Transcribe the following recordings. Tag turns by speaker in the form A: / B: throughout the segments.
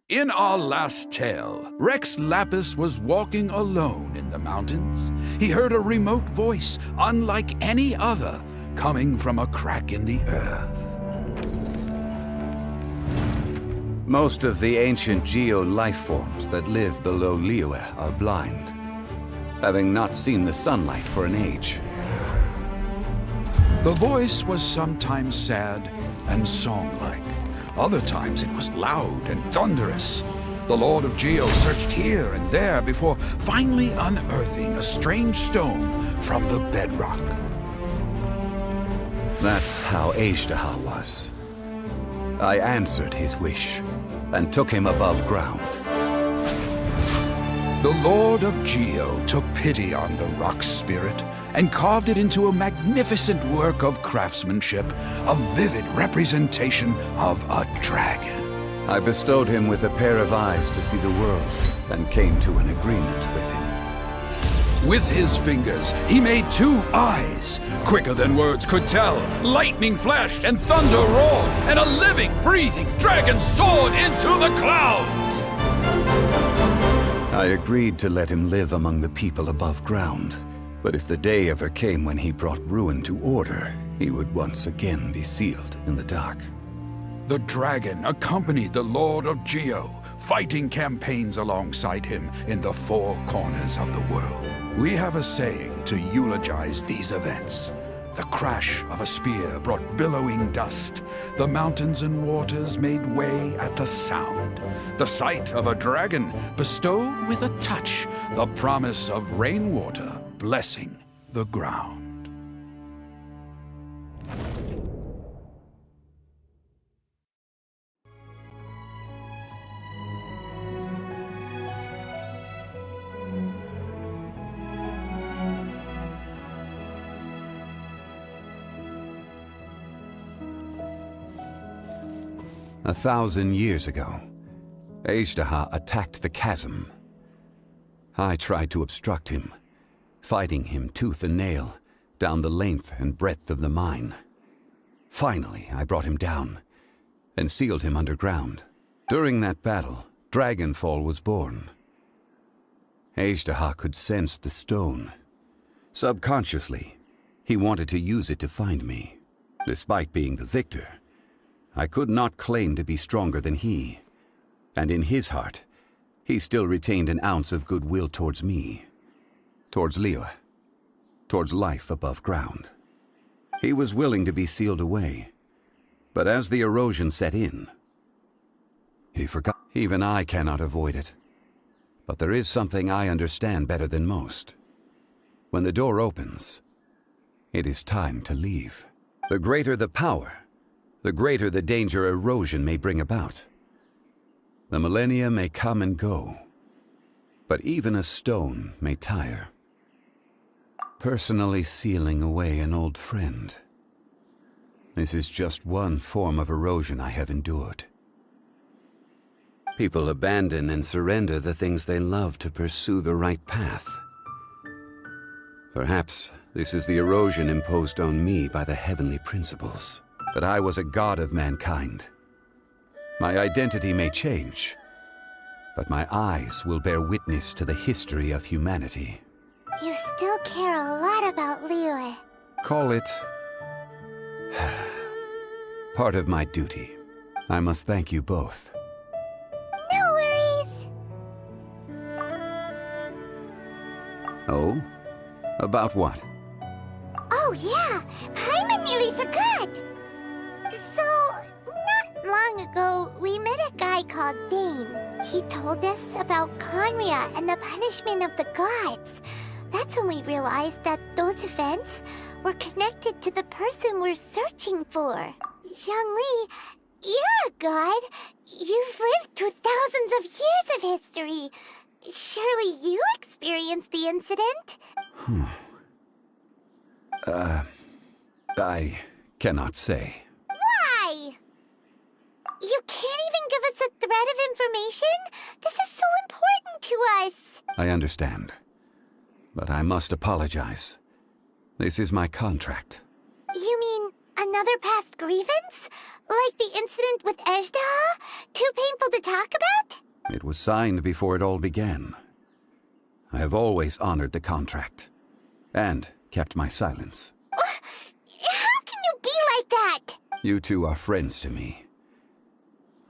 A: In our last tale, Rex Lapis was walking alone in the mountains. He heard a remote voice, unlike any other, coming from a crack in the earth.
B: Most of the ancient geo-life forms that live below Liyue are blind, having not seen the sunlight for an age.
A: The voice was sometimes sad and song-like. Other times it was loud and thunderous. The Lord of Geo searched here and there before finally unearthing a strange stone from the bedrock.
B: That's how Azhdaha was. I answered his wish and took him above ground.
A: The Lord of Geo took pity on the rock spirit and carved it into a magnificent work of craftsmanship, a vivid representation of a dragon.
B: I bestowed him with a pair of eyes to see the world and came to an agreement with him.
A: With his fingers, he made 2 eyes, quicker than words could tell. Lightning flashed and thunder roared, and a living, breathing dragon soared into the clouds.
B: I agreed to let him live among the people above ground. But if the day ever came when he brought ruin to order, he would once again be sealed in the dark.
A: The dragon accompanied the Lord of Geo, fighting campaigns alongside him in the 4 corners of the world. We have a saying to eulogize these events. The crash of a spear brought billowing dust. The mountains and waters made way at the sound. The sight of a dragon bestowed with a touch the promise of rainwater blessing the ground.
B: A 1,000 years ago, Azhdaha attacked the chasm. I tried to obstruct him, fighting him tooth and nail down the length and breadth of the mine. Finally, I brought him down and sealed him underground. During that battle, Dragonfall was born. Azhdaha could sense the stone. Subconsciously, he wanted to use it to find me. Despite being the victor, I could not claim to be stronger than he, and in his heart, he still retained an ounce of goodwill towards me, towards Liyue, towards life above ground. He was willing to be sealed away, but as the erosion set in, he forgot. Even I cannot avoid it, but there is something I understand better than most. When the door opens, it is time to leave. The greater the power, the greater the danger erosion may bring about. The millennia may come and go, but even a stone may tire. Personally sealing away an old friend. This is just one form of erosion I have endured. People abandon and surrender the things they love to pursue the right path. Perhaps this is the erosion imposed on me by the heavenly principles. That I was a god of mankind. My identity may change, but my eyes will bear witness to the history of humanity.
C: You still care a lot about Liyue.
B: Call it part of my duty. I must thank you both.
C: No worries.
B: Oh? About what?
C: Oh yeah, Paimon nearly forgot. So, not long ago, we met a guy called Dane. He told us about Conria and the punishment of the gods. That's when we realized that those events were connected to the person we're searching for. Zhongli, you're a god. You've lived through thousands of years of history. Surely you experienced the incident?
B: I cannot say.
C: Why? You can't even give us a thread of information? This is so important to us.
B: I understand, but I must apologize. This is my contract.
C: You mean another past grievance? Like the incident with Azhdaha? Too painful to talk about?
B: It was signed before it all began. I have always honored the contract, and kept my silence.
C: How can you be like that?
B: You two are friends to me.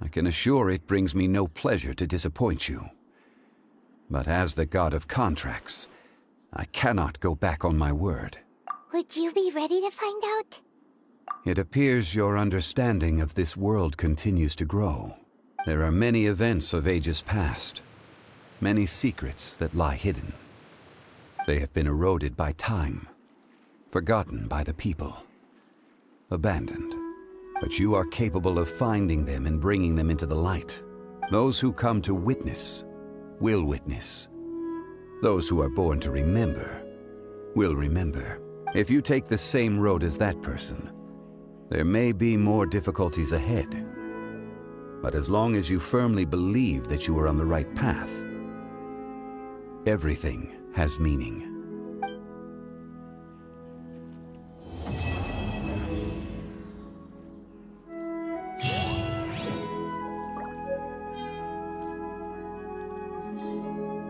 B: I can assure it brings me no pleasure to disappoint you. But as the god of contracts, I cannot go back on my word.
C: Would you be ready to find out?
B: It appears your understanding of this world continues to grow. There are many events of ages past, many secrets that lie hidden. They have been eroded by time, forgotten by the people, abandoned. But you are capable of finding them and bringing them into the light. Those who come to witness will witness. Those who are born to remember will remember. If you take the same road as that person, there may be more difficulties ahead. But as long as you firmly believe that you are on the right path, everything has meaning.